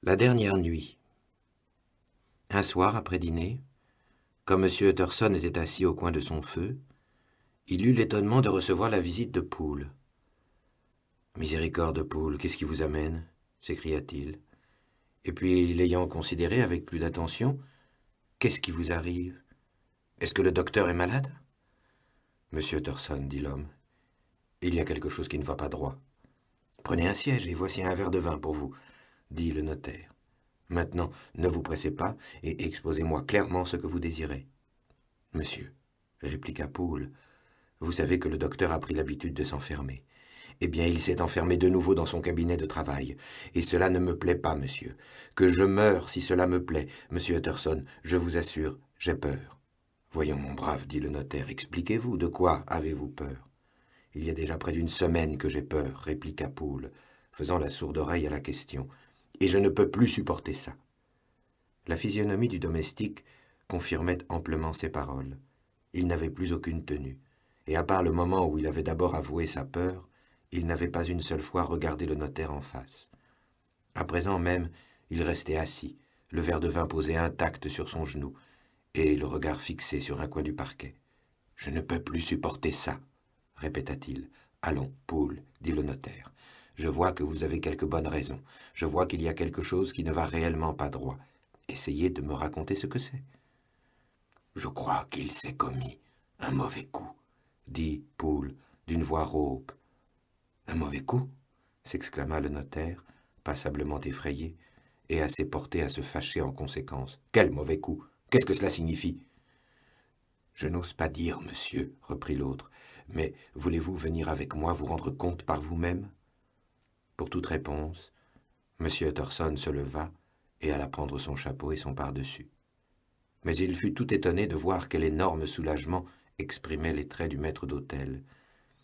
La dernière nuit. Un soir, après dîner, comme M. Utterson était assis au coin de son feu, il eut l'étonnement de recevoir la visite de Poole. « Miséricorde, Poole, qu'est-ce qui vous amène » s'écria-t-il. Et puis, l'ayant considéré avec plus d'attention, « Qu'est-ce qui vous arrive? Est-ce que le docteur est malade ?»« Monsieur Utterson, dit l'homme, il y a quelque chose qui ne va pas droit. »« Prenez un siège et voici un verre de vin pour vous, » dit le notaire. « Maintenant, ne vous pressez pas et exposez-moi clairement ce que vous désirez. »« Monsieur, » répliqua Poole, « vous savez que le docteur a pris l'habitude de s'enfermer. Eh bien, il s'est enfermé de nouveau dans son cabinet de travail. Et cela ne me plaît pas, monsieur. Que je meure si cela me plaît, monsieur Utterson, je vous assure, j'ai peur. »« Voyons, mon brave, dit le notaire, expliquez-vous, de quoi avez-vous peur ?»« Il y a déjà près d'une semaine que j'ai peur, répliqua Poole, faisant la sourde oreille à la question. Et je ne peux plus supporter ça. » La physionomie du domestique confirmait amplement ses paroles. Il n'avait plus aucune tenue, et à part le moment où il avait d'abord avoué sa peur, il n'avait pas une seule fois regardé le notaire en face. À présent même, il restait assis, le verre de vin posé intact sur son genou, et le regard fixé sur un coin du parquet. « Je ne peux plus supporter ça, » répéta-t-il. « Allons, Poole, dit le notaire. Je vois que vous avez quelques bonnes raisons. Je vois qu'il y a quelque chose qui ne va réellement pas droit. Essayez de me raconter ce que c'est. »« Je crois qu'il s'est commis un mauvais coup, » dit Poole d'une voix rauque. « Un mauvais coup ?» s'exclama le notaire, passablement effrayé, et assez porté à se fâcher en conséquence. « Quel mauvais coup? Qu'est-ce que cela signifie ?»« Je n'ose pas dire, monsieur, reprit l'autre, mais voulez-vous venir avec moi vous rendre compte par vous-même » Pour toute réponse, M. Utterson se leva et alla prendre son chapeau et son pardessus. Mais il fut tout étonné de voir quel énorme soulagement exprimait les traits du maître d'hôtel,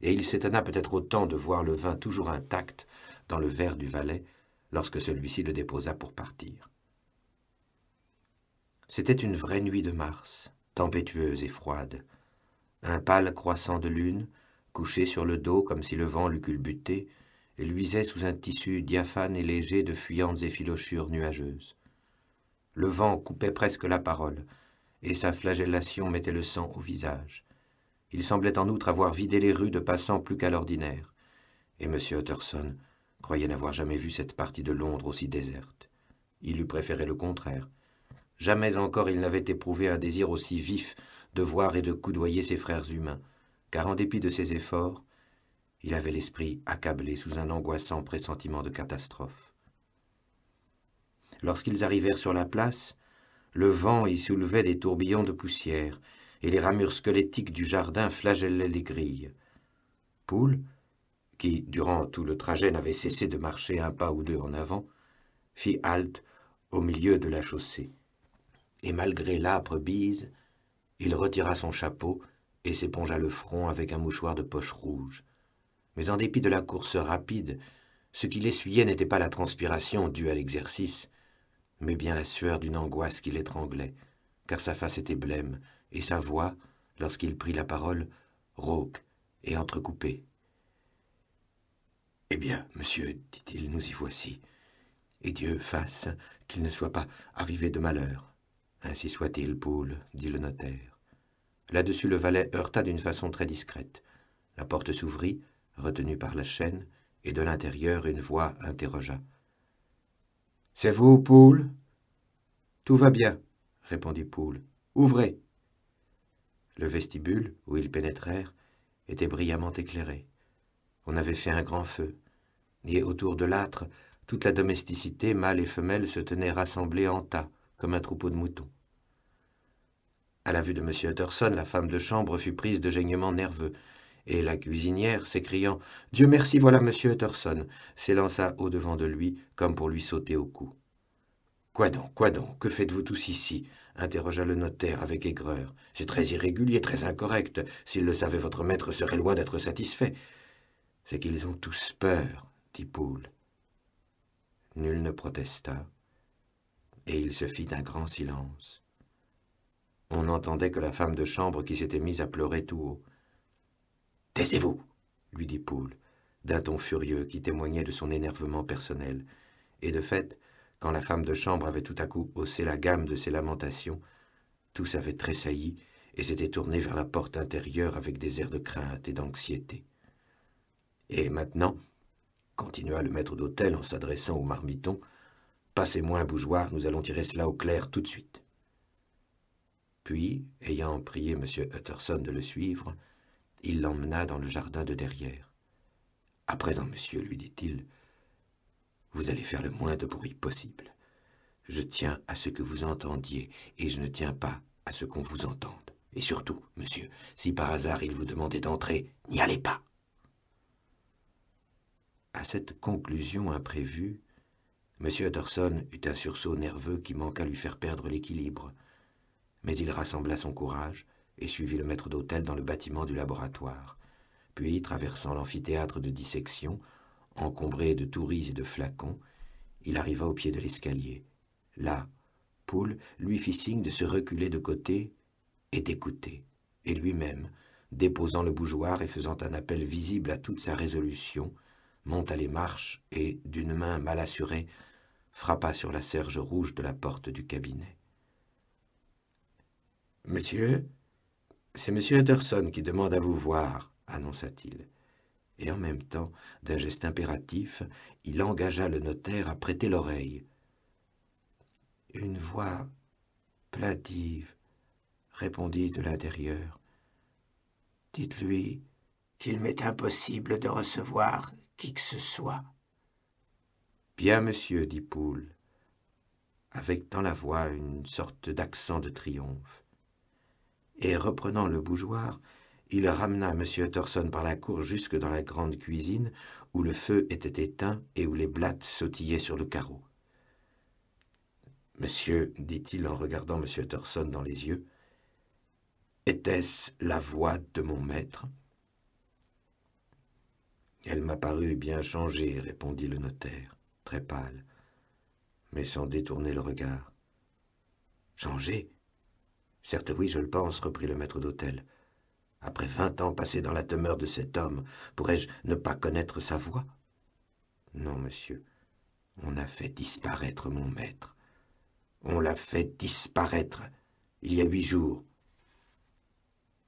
et il s'étonna peut-être autant de voir le vin toujours intact dans le verre du valet lorsque celui-ci le déposa pour partir. C'était une vraie nuit de mars, tempétueuse et froide. Un pâle croissant de lune, couché sur le dos comme si le vent l'eût culbuté, luisait sous un tissu diaphane et léger de fuyantes effilochures nuageuses. Le vent coupait presque la parole, et sa flagellation mettait le sang au visage. Il semblait en outre avoir vidé les rues de passants plus qu'à l'ordinaire, et M. Utterson croyait n'avoir jamais vu cette partie de Londres aussi déserte. Il eût préféré le contraire. Jamais encore il n'avait éprouvé un désir aussi vif de voir et de coudoyer ses frères humains, car en dépit de ses efforts, il avait l'esprit accablé sous un angoissant pressentiment de catastrophe. Lorsqu'ils arrivèrent sur la place, le vent y soulevait des tourbillons de poussière, et les ramures squelettiques du jardin flagellaient les grilles. Poole, qui, durant tout le trajet, n'avait cessé de marcher un pas ou deux en avant, fit halte au milieu de la chaussée. Et malgré l'âpre bise, il retira son chapeau et s'épongea le front avec un mouchoir de poche rouge. Mais en dépit de la course rapide, ce qu'il essuyait n'était pas la transpiration due à l'exercice, mais bien la sueur d'une angoisse qui l'étranglait, car sa face était blême, et sa voix, lorsqu'il prit la parole, rauque et entrecoupée. « Eh bien, monsieur, dit-il, nous y voici, et Dieu fasse qu'il ne soit pas arrivé de malheur. »« Ainsi soit-il, Poole, dit le notaire. » Là-dessus, le valet heurta d'une façon très discrète. La porte s'ouvrit, retenue par la chaîne, et de l'intérieur, une voix interrogea. « C'est vous, Poole ?»« Tout va bien, » répondit Poole. « Ouvrez. » Le vestibule, où ils pénétrèrent, était brillamment éclairé. On avait fait un grand feu, et autour de l'âtre, toute la domesticité, mâle et femelle, se tenait rassemblée en tas, comme un troupeau de moutons. À la vue de M. Utterson, la femme de chambre fut prise de geignements nerveux, et la cuisinière, s'écriant « Dieu merci, voilà M. Utterson !» s'élança au-devant de lui, comme pour lui sauter au cou. « Quoi donc, que faites-vous tous ici ?» interrogea le notaire avec aigreur. « C'est très irrégulier, très incorrect. S'il le savait, votre maître serait loin d'être satisfait. »« C'est qu'ils ont tous peur, » dit Poole. Nul ne protesta, et il se fit un grand silence. On n'entendait que la femme de chambre qui s'était mise à pleurer tout haut. « Taisez-vous » lui dit Poole, d'un ton furieux qui témoignait de son énervement personnel. Et de fait, Quand la femme de chambre avait tout à coup haussé la gamme de ses lamentations, tous avaient tressailli et s'étaient tournés vers la porte intérieure avec des airs de crainte et d'anxiété. « Et maintenant, continua le maître d'hôtel en s'adressant au marmiton, passez-moi un bougeoir, nous allons tirer cela au clair tout de suite. » Puis, ayant prié M. Utterson de le suivre, il l'emmena dans le jardin de derrière. « À présent, monsieur, lui dit-il, vous allez faire le moins de bruit possible. Je tiens à ce que vous entendiez, et je ne tiens pas à ce qu'on vous entende. Et surtout, monsieur, si par hasard il vous demandait d'entrer, n'y allez pas. » À cette conclusion imprévue, M. Utterson eut un sursaut nerveux qui manqua lui faire perdre l'équilibre. Mais il rassembla son courage et suivit le maître d'hôtel dans le bâtiment du laboratoire. Puis, traversant l'amphithéâtre de dissection, encombré de touris et de flacons, il arriva au pied de l'escalier. Là, Poole lui fit signe de se reculer de côté et d'écouter, et lui-même, déposant le bougeoir et faisant un appel visible à toute sa résolution, monta les marches et, d'une main mal assurée, frappa sur la serge rouge de la porte du cabinet. « Monsieur, c'est M. Utterson qui demande à vous voir, » annonça-t-il. Et en même temps, d'un geste impératif, il engagea le notaire à prêter l'oreille. Une voix plaintive répondit de l'intérieur. « Dites-lui qu'il m'est impossible de recevoir qui que ce soit. »« Bien, monsieur, dit Poole, avec dans la voix une sorte d'accent de triomphe. Et reprenant le bougeoir, il ramena M. Utterson par la cour jusque dans la grande cuisine, où le feu était éteint et où les blattes sautillaient sur le carreau. « Monsieur, dit-il en regardant M. Utterson dans les yeux, était-ce la voix de mon maître ?»« Elle m'a paru bien changée, répondit le notaire, très pâle, mais sans détourner le regard. « Changée ? Certes oui, je le pense, reprit le maître d'hôtel. Après 20 ans passés dans la demeure de cet homme, pourrais-je ne pas connaître sa voix? Non, monsieur, on a fait disparaître mon maître. On l'a fait disparaître il y a 8 jours.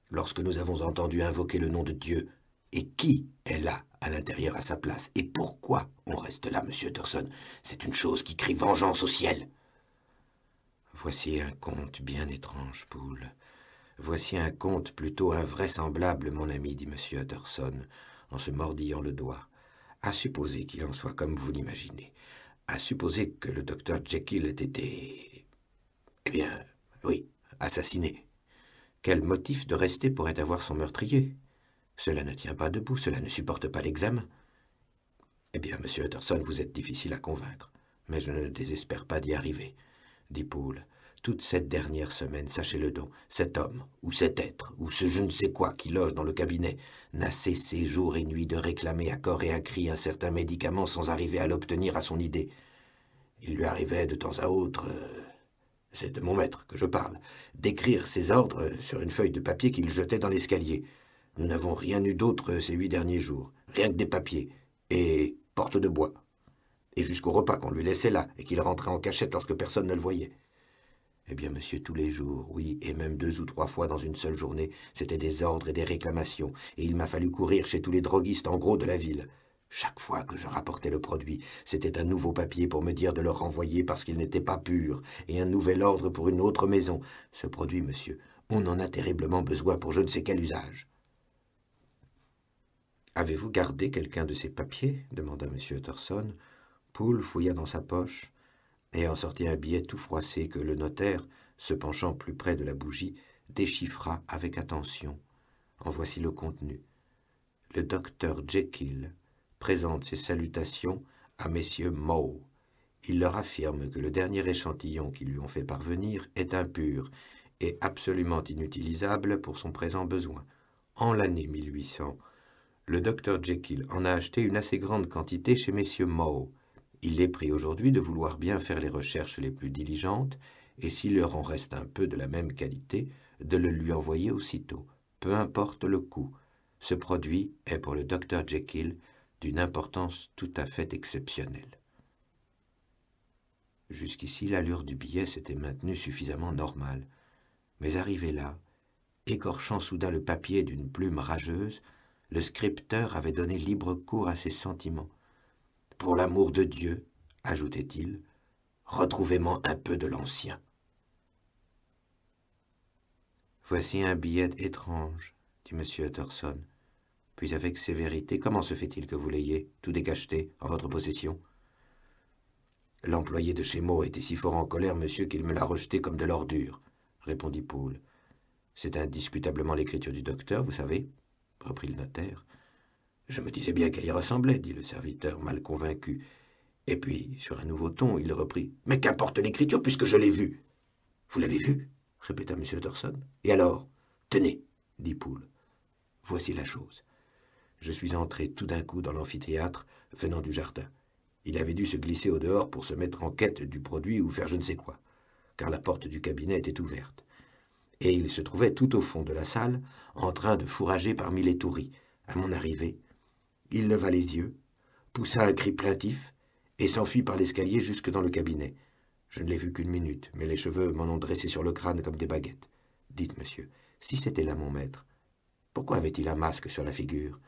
Lorsque nous avons entendu invoquer le nom de Dieu, et qui est là, à l'intérieur à sa place, et pourquoi on reste là, monsieur Utterson? C'est une chose qui crie vengeance au ciel. Voici un conte bien étrange, Poole. Voici un conte plutôt invraisemblable, mon ami, dit M. Utterson, en se mordillant le doigt. À supposer qu'il en soit comme vous l'imaginez. À supposer que le docteur Jekyll ait été... Eh bien, oui, assassiné. Quel motif de rester pourrait avoir son meurtrier? Cela ne tient pas debout, cela ne supporte pas l'examen. Eh bien, monsieur Utterson, vous êtes difficile à convaincre, mais je ne désespère pas d'y arriver, dit Poole. Toute cette dernière semaine, sachez-le donc, cet homme, ou cet être, ou ce je ne sais quoi qui loge dans le cabinet, n'a cessé jour et nuit de réclamer à corps et à cri un certain médicament sans arriver à l'obtenir à son idée. Il lui arrivait de temps à autre, c'est de mon maître que je parle, d'écrire ses ordres sur une feuille de papier qu'il jetait dans l'escalier. Nous n'avons rien eu d'autre ces 8 derniers jours, rien que des papiers, et porte de bois. Et jusqu'au repas qu'on lui laissait là, et qu'il rentrait en cachette lorsque personne ne le voyait. Eh bien, monsieur, tous les jours, oui, et même 2 ou 3 fois dans une seule journée, c'était des ordres et des réclamations, et il m'a fallu courir chez tous les droguistes en gros de la ville. Chaque fois que je rapportais le produit, c'était un nouveau papier pour me dire de le renvoyer parce qu'il n'était pas pur, et un nouvel ordre pour une autre maison. Ce produit, monsieur, on en a terriblement besoin pour je ne sais quel usage. « Avez-vous gardé quelqu'un de ces papiers » demanda M. Utterson. Poole fouilla dans sa poche et en sortit un billet tout froissé que le notaire, se penchant plus près de la bougie, déchiffra avec attention. En voici le contenu. Le docteur Jekyll présente ses salutations à messieurs Moe. Il leur affirme que le dernier échantillon qu'ils lui ont fait parvenir est impur et absolument inutilisable pour son présent besoin. En l'année 1800, le docteur Jekyll en a acheté une assez grande quantité chez messieurs Moe. Il les prie aujourd'hui de vouloir bien faire les recherches les plus diligentes et s'il leur en reste un peu de la même qualité, de le lui envoyer aussitôt, peu importe le coût. Ce produit est pour le docteur Jekyll d'une importance tout à fait exceptionnelle. Jusqu'ici, l'allure du billet s'était maintenue suffisamment normale. Mais arrivé là, écorchant soudain le papier d'une plume rageuse, le scripteur avait donné libre cours à ses sentiments. « Pour l'amour de Dieu, ajoutait-il, retrouvez-moi un peu de l'ancien. » « Voici un billet étrange, dit M. Utterson. Puis avec sévérité, comment se fait-il que vous l'ayez, tout décacheté, en votre possession? L'employé de chez Meaux était si fort en colère, monsieur, qu'il me l'a rejeté comme de l'ordure, répondit Poole. C'est indiscutablement l'écriture du docteur, vous savez, reprit le notaire. Je me disais bien qu'elle y ressemblait, dit le serviteur, mal convaincu. Et puis, sur un nouveau ton, il reprit. Mais qu'importe l'écriture, puisque je l'ai vue. Vous l'avez vue? Répéta M. Utterson. Et alors? Tenez, dit Poole. Voici la chose. Je suis entré tout d'un coup dans l'amphithéâtre, venant du jardin. Il avait dû se glisser au dehors pour se mettre en quête du produit ou faire je ne sais quoi, car la porte du cabinet était ouverte. Et il se trouvait tout au fond de la salle, en train de fourrager parmi les touris. À mon arrivée, il leva les yeux, poussa un cri plaintif et s'enfuit par l'escalier jusque dans le cabinet. Je ne l'ai vu qu'une minute, mais les cheveux m'en ont dressé sur le crâne comme des baguettes. Dites, monsieur, si c'était là mon maître, pourquoi avait-il un masque sur la figure?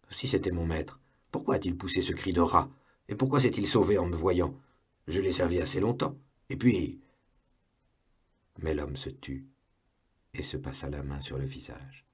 Si c'était mon maître, pourquoi a-t-il poussé ce cri de rat? Et pourquoi s'est-il sauvé en me voyant? Je l'ai servi assez longtemps. Et puis... Mais l'homme se tut et se passa la main sur le visage.